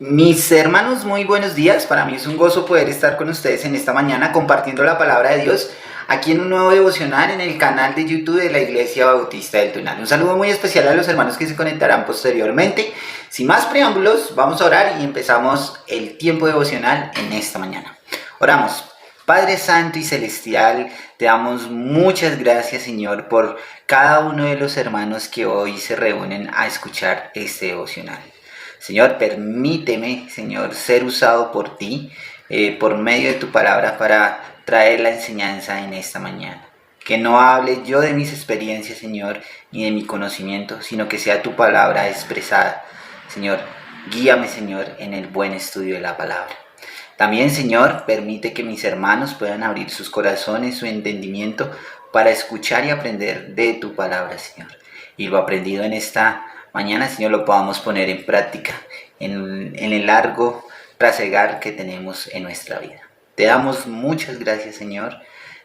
Mis hermanos, muy buenos días. Para mí es un gozo poder estar con ustedes en esta mañana compartiendo la palabra de Dios aquí en un nuevo devocional en el canal de YouTube de la Iglesia Bautista del Tunal. Un saludo muy especial a los hermanos que se conectarán posteriormente. Sin más preámbulos, vamos a orar y empezamos el tiempo devocional en esta mañana. Oramos. Padre Santo y Celestial, te damos muchas gracias, Señor, por cada uno de los hermanos que hoy se reúnen a escuchar este devocional. Señor, permíteme, Señor, ser usado por ti, por medio de tu palabra para traer la enseñanza en esta mañana. Que no hable yo de mis experiencias, Señor, ni de mi conocimiento, sino que sea tu palabra expresada. Señor, guíame, Señor, en el buen estudio de la palabra. También, Señor, permite que mis hermanos puedan abrir sus corazones, su entendimiento, para escuchar y aprender de tu palabra, Señor. Y lo aprendido en esta mañana, Señor, lo podamos poner en práctica en el largo trasegar que tenemos en nuestra vida. Te damos muchas gracias, Señor.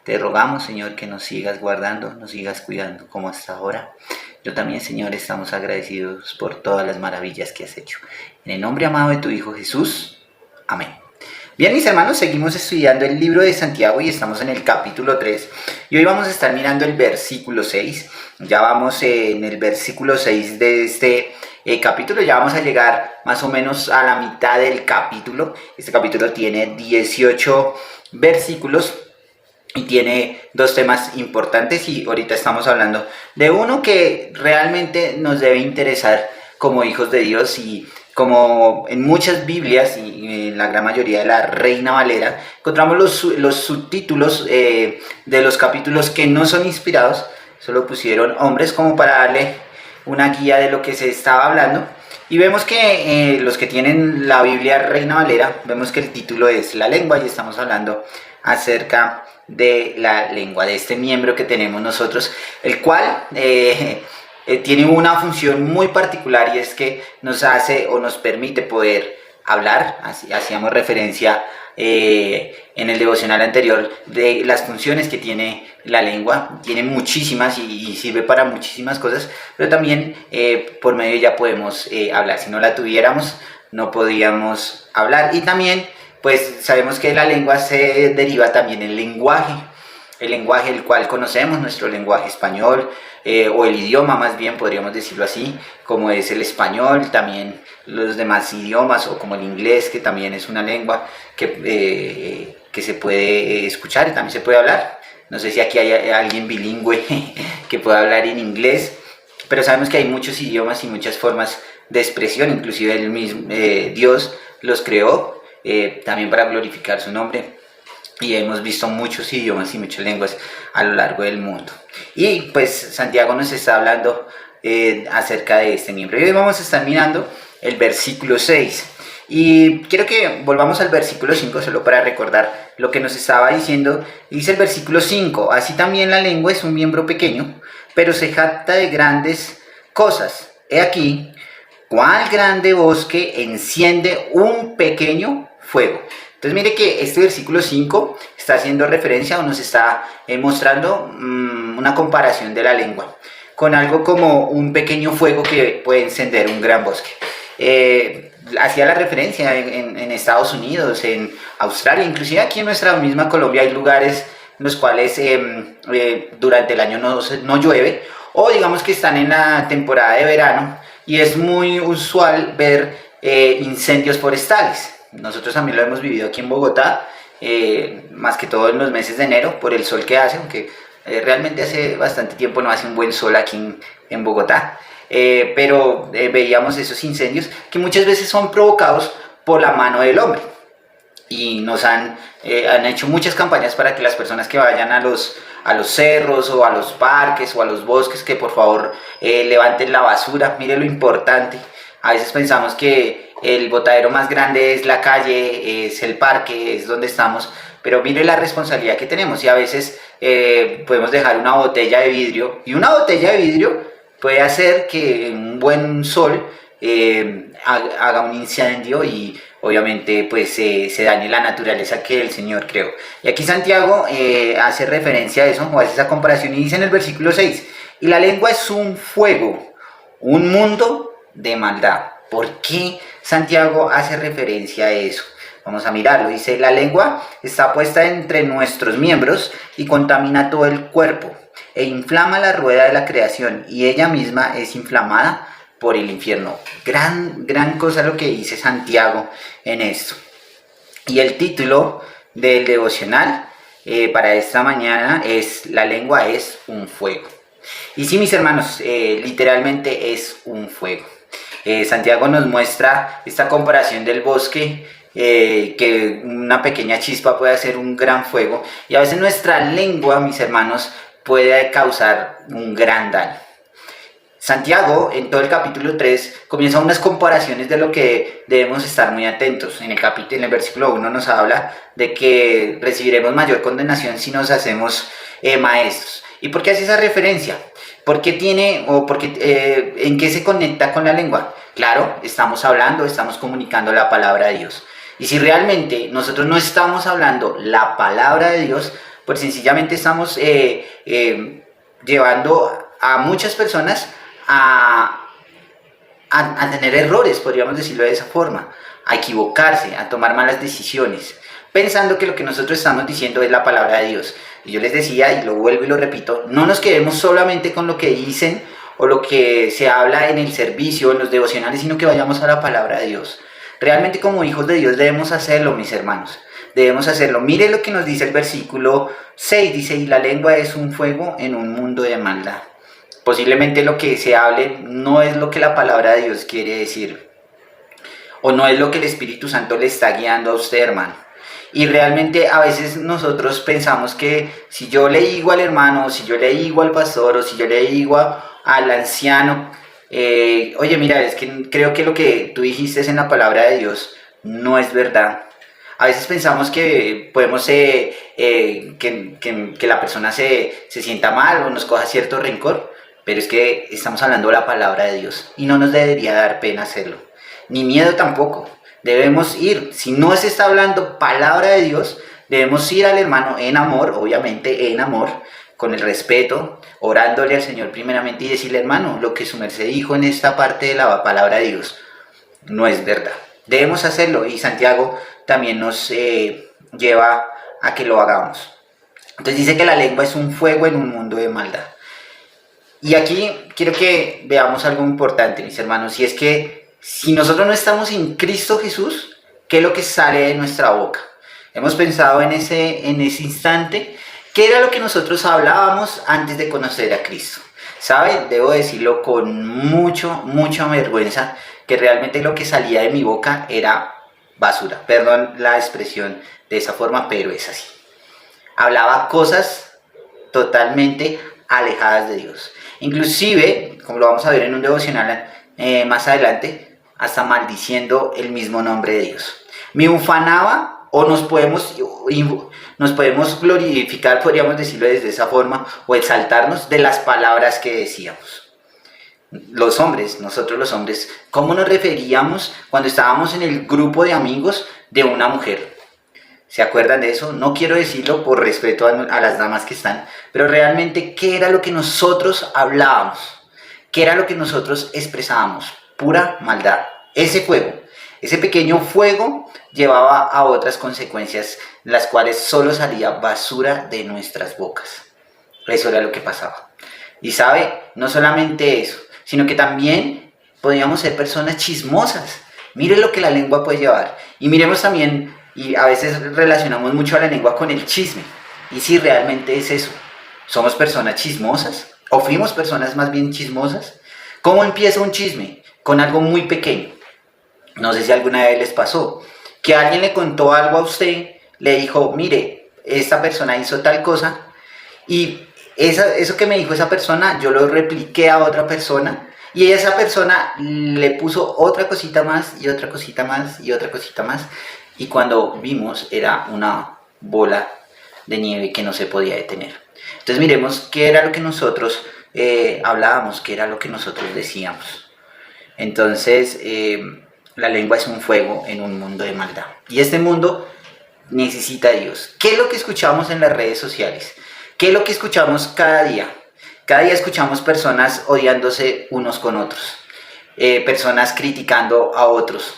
Te rogamos, Señor, que nos sigas guardando, nos sigas cuidando como hasta ahora. Yo también, Señor, estamos agradecidos por todas las maravillas que has hecho. En el nombre amado de tu Hijo Jesús. Amén. Bien, mis hermanos, seguimos estudiando el libro de Santiago y estamos en el capítulo 3. Y hoy vamos a estar mirando el versículo 6. Ya vamos en el versículo 6 de este capítulo. Ya vamos a llegar más o menos a la mitad del capítulo. Este capítulo tiene 18 versículos y tiene dos temas importantes. Y ahorita estamos hablando de uno que realmente nos debe interesar como hijos de Dios, y como en muchas Biblias y en la gran mayoría de la Reina Valera, encontramos los subtítulos de los capítulos que no son inspirados. Solo pusieron hombres como para darle una guía de lo que se estaba hablando. Y vemos que los que tienen la Biblia Reina Valera, vemos que el título es La lengua, y estamos hablando acerca de la lengua, de este miembro que tenemos nosotros, el cual tiene una función muy particular, y es que nos hace o nos permite poder hablar. Así hacíamos referencia en el devocional anterior de las funciones que tiene la lengua. Tiene muchísimas y sirve para muchísimas cosas, pero también por medio de ella podemos hablar. Si no la tuviéramos, no podíamos hablar. Y también pues sabemos que la lengua se deriva también del lenguaje. El lenguaje el cual conocemos, nuestro lenguaje español, o el idioma más bien, podríamos decirlo así, como es el español, también los demás idiomas, o como el inglés, que también es una lengua que se puede escuchar y también se puede hablar. No sé si aquí hay alguien bilingüe que pueda hablar en inglés, pero sabemos que hay muchos idiomas y muchas formas de expresión. Inclusive el mismo Dios los creó también para glorificar su nombre. Y hemos visto muchos idiomas y muchas lenguas a lo largo del mundo. Y pues Santiago nos está hablando acerca de este miembro. Y hoy vamos a estar mirando el versículo 6. Y quiero que volvamos al versículo 5, solo para recordar lo que nos estaba diciendo. Dice el versículo 5: así también la lengua es un miembro pequeño, pero se jacta de grandes cosas. He aquí, cuál grande bosque enciende un pequeño fuego. Entonces mire que este versículo 5 está haciendo referencia, o nos está mostrando una comparación de la lengua con algo como un pequeño fuego que puede encender un gran bosque. Hacía la referencia en Estados Unidos, en Australia, inclusive aquí en nuestra misma Colombia hay lugares en los cuales durante el año no llueve, o digamos que están en la temporada de verano, y es muy usual ver incendios forestales. Nosotros también lo hemos vivido aquí en Bogotá, más que todo en los meses de enero, por el sol que hace, aunque realmente hace bastante tiempo no hace un buen sol aquí en Bogotá, pero veíamos esos incendios que muchas veces son provocados por la mano del hombre. Y nos han hecho muchas campañas para que las personas que vayan a los cerros, o a los parques, o a los bosques, que por favor levanten la basura. Mire lo importante. A veces pensamos que el botadero más grande es la calle, es el parque, es donde estamos, pero mire la responsabilidad que tenemos. Y a veces podemos dejar una botella de vidrio, y una botella de vidrio puede hacer que un buen sol haga un incendio, y obviamente pues se dañe la naturaleza que el Señor creó. Y aquí Santiago hace referencia a eso, o hace esa comparación, y dice en el versículo 6: y la lengua es un fuego, un mundo de maldad. ¿Por qué Santiago hace referencia a eso? Vamos a mirarlo. Dice, la lengua está puesta entre nuestros miembros y contamina todo el cuerpo e inflama la rueda de la creación y ella misma es inflamada por el infierno. Gran cosa lo que dice Santiago en esto. Y el título del devocional para esta mañana es La lengua es un fuego. Y sí, mis hermanos, literalmente es un fuego. Santiago nos muestra esta comparación del bosque, que una pequeña chispa puede hacer un gran fuego. Y a veces nuestra lengua, mis hermanos, puede causar un gran daño. Santiago, en todo el capítulo 3, comienza unas comparaciones de lo que debemos estar muy atentos. En el versículo 1 nos habla de que recibiremos mayor condenación si nos hacemos maestros. ¿Y por qué hace esa referencia? ¿Por qué en qué se conecta con la lengua? Claro, estamos hablando, estamos comunicando la palabra de Dios. Y si realmente nosotros no estamos hablando la palabra de Dios, pues sencillamente estamos llevando a muchas personas a tener errores, podríamos decirlo de esa forma, a equivocarse, a tomar malas decisiones, pensando que lo que nosotros estamos diciendo es la palabra de Dios. Y yo les decía, y lo vuelvo y lo repito, no nos quedemos solamente con lo que dicen o lo que se habla en el servicio, en los devocionales, sino que vayamos a la palabra de Dios. Realmente como hijos de Dios debemos hacerlo, mis hermanos. Debemos hacerlo. Mire lo que nos dice el versículo 6, dice, y la lengua es un fuego en un mundo de maldad. Posiblemente lo que se hable no es lo que la palabra de Dios quiere decir, o no es lo que el Espíritu Santo le está guiando a usted, hermano. Y realmente a veces nosotros pensamos que si yo le digo al hermano, o si yo le digo al pastor, o si yo le digo al anciano, oye, mira, es que creo que lo que tú dijiste en la palabra de Dios no es verdad. A veces pensamos que podemos que la persona se sienta mal o nos coja cierto rencor, pero es que estamos hablando de la palabra de Dios y no nos debería dar pena hacerlo, ni miedo tampoco. Debemos ir, si no se está hablando palabra de Dios, debemos ir al hermano en amor, obviamente en amor, con el respeto, orándole al Señor primeramente y decirle, hermano, lo que su merced dijo en esta parte de la palabra de Dios no es verdad. Debemos hacerlo y Santiago también nos lleva a que lo hagamos. Entonces dice que la lengua es un fuego en un mundo de maldad. Y aquí quiero que veamos algo importante, mis hermanos, y es que si nosotros no estamos en Cristo Jesús, ¿qué es lo que sale de nuestra boca? Hemos pensado en ese instante, ¿qué era lo que nosotros hablábamos antes de conocer a Cristo? ¿Sabe? Debo decirlo con mucha vergüenza, que realmente lo que salía de mi boca era basura. Perdón la expresión de esa forma, pero es así. Hablaba cosas totalmente alejadas de Dios. Inclusive, como lo vamos a ver en un devocional más adelante, hasta maldiciendo el mismo nombre de Dios. Me ufanaba, o nos podemos glorificar, podríamos decirlo desde esa forma, o exaltarnos de las palabras que decíamos. Los hombres, nosotros los hombres, ¿cómo nos referíamos cuando estábamos en el grupo de amigos de una mujer? ¿Se acuerdan de eso? No quiero decirlo por respeto a las damas que están, pero realmente, ¿qué era lo que nosotros hablábamos? ¿Qué era lo que nosotros expresábamos? Pura maldad. Ese fuego, ese pequeño fuego llevaba a otras consecuencias, las cuales solo salía basura de nuestras bocas. Eso era lo que pasaba. Y sabe, no solamente eso, sino que también podíamos ser personas chismosas. Mire lo que la lengua puede llevar. Y miremos también, y a veces relacionamos mucho a la lengua con el chisme. Y si realmente es eso, ¿somos personas chismosas? ¿O fuimos personas más bien chismosas? ¿Cómo empieza un chisme? Con algo muy pequeño. No sé si alguna vez les pasó, que alguien le contó algo a usted, le dijo, mire, esta persona hizo tal cosa, y eso que me dijo esa persona, yo lo repliqué a otra persona, y esa persona le puso otra cosita más, y otra cosita más, y otra cosita más, y cuando vimos era una bola de nieve que no se podía detener. Entonces miremos qué era lo que nosotros hablábamos, qué era lo que nosotros decíamos. Entonces, la lengua es un fuego en un mundo de maldad. Y este mundo necesita a Dios. ¿Qué es lo que escuchamos en las redes sociales? ¿Qué es lo que escuchamos cada día? Cada día escuchamos personas odiándose unos con otros. personas criticando a otros,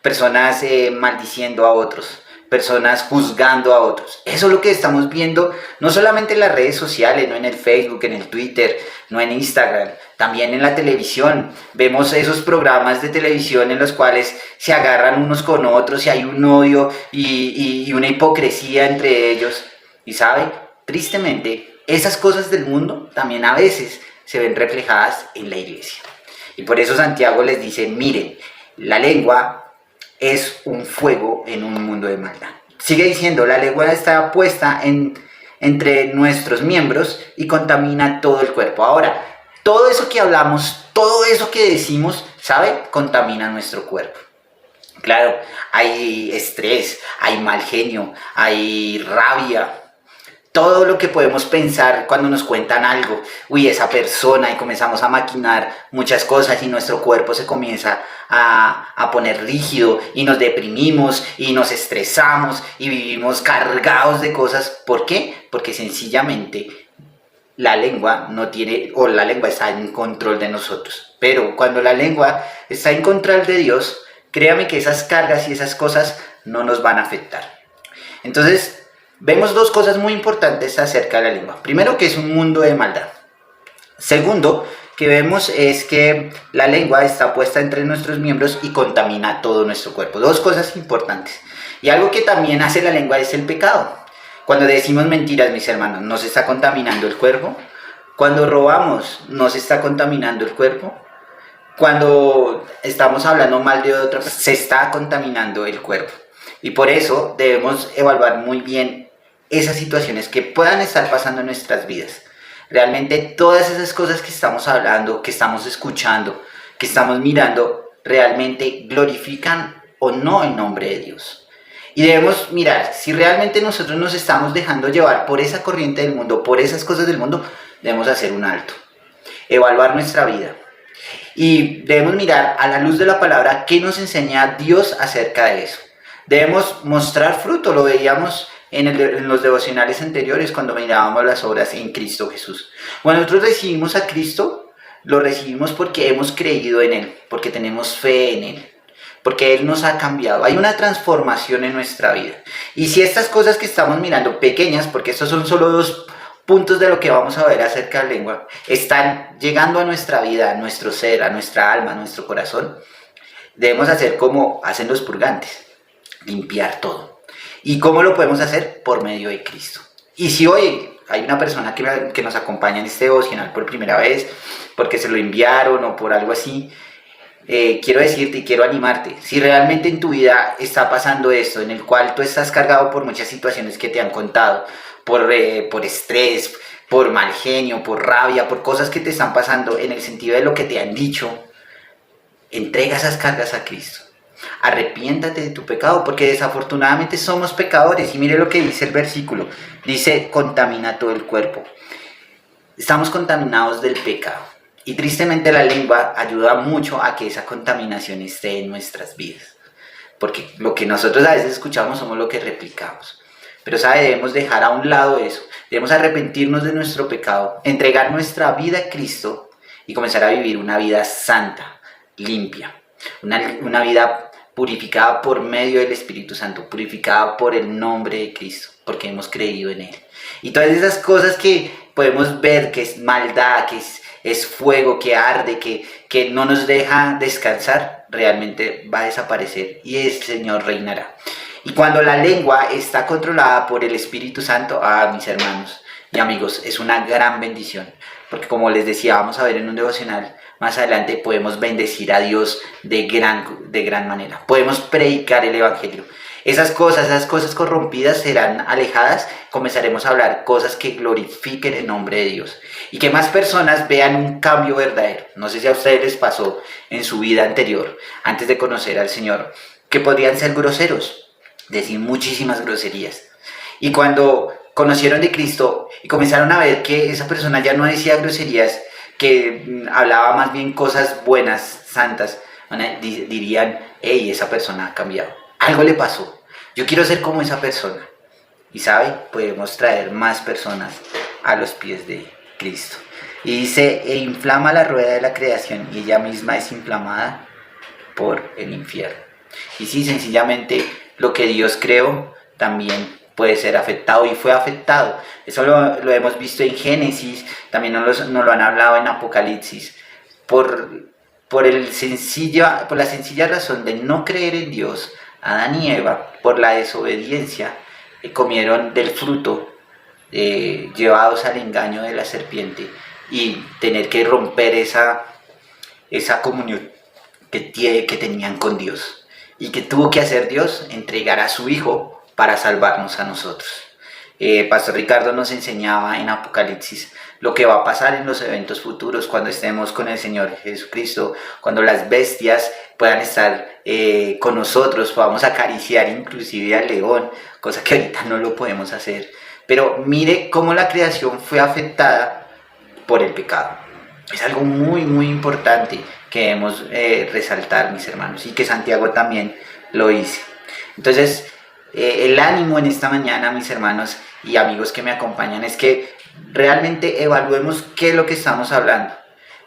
personas maldiciendo a otros, personas juzgando a otros. Eso es lo que estamos viendo, no solamente en las redes sociales, no en el Facebook, en el Twitter, no en Instagram, también en la televisión. Vemos esos programas de televisión en los cuales se agarran unos con otros y hay un odio y una hipocresía entre ellos. Y sabe, tristemente, esas cosas del mundo también a veces se ven reflejadas en la iglesia. Y por eso Santiago les dice, miren, la lengua es un fuego en un mundo de maldad. Sigue diciendo, la lengua está puesta entre nuestros miembros y contamina todo el cuerpo. Ahora, todo eso que hablamos, todo eso que decimos, ¿sabe? Contamina nuestro cuerpo. Claro, hay estrés, hay mal genio, hay rabia, todo lo que podemos pensar cuando nos cuentan algo, uy, esa persona, y comenzamos a maquinar muchas cosas y nuestro cuerpo se comienza a poner rígido y nos deprimimos y nos estresamos y vivimos cargados de cosas. ¿Por qué? Porque sencillamente la lengua no tiene, o la lengua está en control de nosotros. Pero cuando la lengua está en control de Dios, créame que esas cargas y esas cosas no nos van a afectar. Entonces, vemos dos cosas muy importantes acerca de la lengua. Primero, que es un mundo de maldad. Segundo, que vemos es que la lengua está puesta entre nuestros miembros y contamina todo nuestro cuerpo. Dos cosas importantes. Y algo que también hace la lengua es el pecado. Cuando decimos mentiras, mis hermanos, ¿nos está contaminando el cuerpo? Cuando robamos, ¿nos está contaminando el cuerpo? Cuando estamos hablando mal de otra persona, se está contaminando el cuerpo. Y por eso debemos evaluar muy bien esas situaciones que puedan estar pasando en nuestras vidas. Realmente todas esas cosas que estamos hablando, que estamos escuchando, que estamos mirando, realmente glorifican o no el nombre de Dios. Y debemos mirar, si realmente nosotros nos estamos dejando llevar por esa corriente del mundo, por esas cosas del mundo, debemos hacer un alto, evaluar nuestra vida. Y debemos mirar a la luz de la palabra qué nos enseña Dios acerca de eso. Debemos mostrar fruto, lo veíamos en los devocionales anteriores cuando mirábamos las obras en Cristo Jesús. Cuando nosotros recibimos a Cristo, lo recibimos porque hemos creído en Él, porque tenemos fe en Él, porque Él nos ha cambiado. Hay una transformación en nuestra vida. Y si estas cosas que estamos mirando, pequeñas, porque estos son solo dos puntos de lo que vamos a ver acerca de la lengua, están llegando a nuestra vida, a nuestro ser, a nuestra alma, a nuestro corazón, debemos hacer como hacen los purgantes, limpiar todo. ¿Y cómo lo podemos hacer? Por medio de Cristo. Y si hoy hay una persona que nos acompaña en este devocional por primera vez, porque se lo enviaron o por algo así, quiero decirte y quiero animarte, si realmente en tu vida está pasando esto, en el cual tú estás cargado por muchas situaciones que te han contado, por estrés, por mal genio, por rabia, por cosas que te están pasando en el sentido de lo que te han dicho, entrega esas cargas a Cristo. Arrepiéntate de tu pecado, porque desafortunadamente somos pecadores. Y mire lo que dice el versículo, dice contamina todo el cuerpo. Estamos contaminados del pecado y tristemente la lengua ayuda mucho a que esa contaminación esté en nuestras vidas, porque lo que nosotros a veces escuchamos somos lo que replicamos. Pero sabe, debemos dejar a un lado eso, debemos arrepentirnos de nuestro pecado, entregar nuestra vida a Cristo y comenzar a vivir una vida santa, limpia, una vida purificada por medio del Espíritu Santo, purificada por el nombre de Cristo, porque hemos creído en Él. Y todas esas cosas que podemos ver que es maldad, que es fuego, que arde, que no nos deja descansar, realmente va a desaparecer y el Señor reinará. Y cuando la lengua está controlada por el Espíritu Santo, mis hermanos y amigos, es una gran bendición, porque como les decía, vamos a ver en un devocional más adelante, podemos bendecir a Dios de gran manera. Podemos predicar el Evangelio. Esas cosas corrompidas serán alejadas. Comenzaremos a hablar cosas que glorifiquen el nombre de Dios. Y que más personas vean un cambio verdadero. No sé si a ustedes les pasó en su vida anterior, antes de conocer al Señor, que podrían ser groseros, decir muchísimas groserías. Y cuando conocieron de Cristo y comenzaron a ver que esa persona ya no decía groserías, que hablaba más bien cosas buenas, santas, dirían, hey, esa persona ha cambiado, algo le pasó, yo quiero ser como esa persona. Y sabe, podemos traer más personas a los pies de Cristo. Y dice, e inflama la rueda de la creación y ella misma es inflamada por el infierno. Y sí, sencillamente lo que Dios creó también puede ser afectado y fue afectado. Eso lo hemos visto en Génesis, también nos lo han hablado en Apocalipsis. Por la sencilla razón de no creer en Dios, Adán y Eva, por la desobediencia, comieron del fruto, llevados al engaño de la serpiente y tener que romper esa comunión que tenían con Dios. ¿Y que tuvo que hacer Dios? Entregar a su Hijo para salvarnos a nosotros. Pastor Ricardo nos enseñaba en Apocalipsis lo que va a pasar en los eventos futuros cuando estemos con el Señor Jesucristo, cuando las bestias puedan estar con nosotros, podamos acariciar inclusive al león, cosa que ahorita no lo podemos hacer. Pero mire cómo la creación fue afectada por el pecado. Es algo muy, muy importante que debemos resaltar, mis hermanos, y que Santiago también lo dice. Entonces, el ánimo en esta mañana, mis hermanos y amigos que me acompañan, es que realmente evaluemos qué es lo que estamos hablando.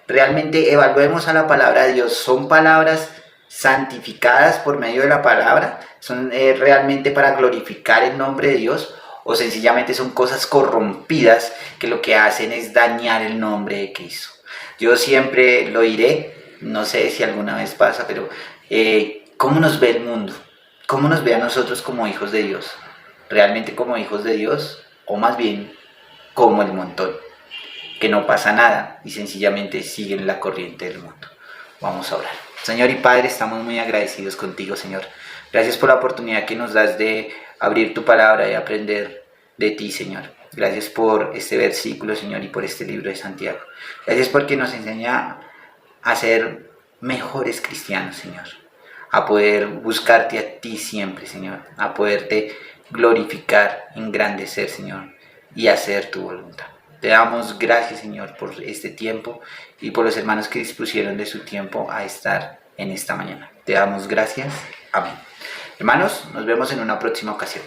Realmente evaluemos a la palabra de Dios. ¿Son palabras santificadas por medio de la palabra? ¿Son realmente para glorificar el nombre de Dios? ¿O sencillamente son cosas corrompidas que lo que hacen es dañar el nombre de Cristo? Yo siempre lo diré, no sé si alguna vez pasa, pero ¿cómo nos ve el mundo? ¿Cómo nos ve a nosotros como hijos de Dios? ¿Realmente como hijos de Dios? O más bien como el montón, que no pasa nada y sencillamente siguen la corriente del mundo. Vamos a orar. Señor y Padre, estamos muy agradecidos contigo, Señor. Gracias por la oportunidad que nos das de abrir tu palabra y aprender de ti, Señor. Gracias por este versículo, Señor, y por este libro de Santiago. Gracias porque nos enseña a ser mejores cristianos, Señor. A poder buscarte a ti siempre, Señor. A poderte glorificar, engrandecer, Señor, y hacer tu voluntad. Te damos gracias, Señor, por este tiempo y por los hermanos que dispusieron de su tiempo a estar en esta mañana. Te damos gracias. Amén. Hermanos, nos vemos en una próxima ocasión.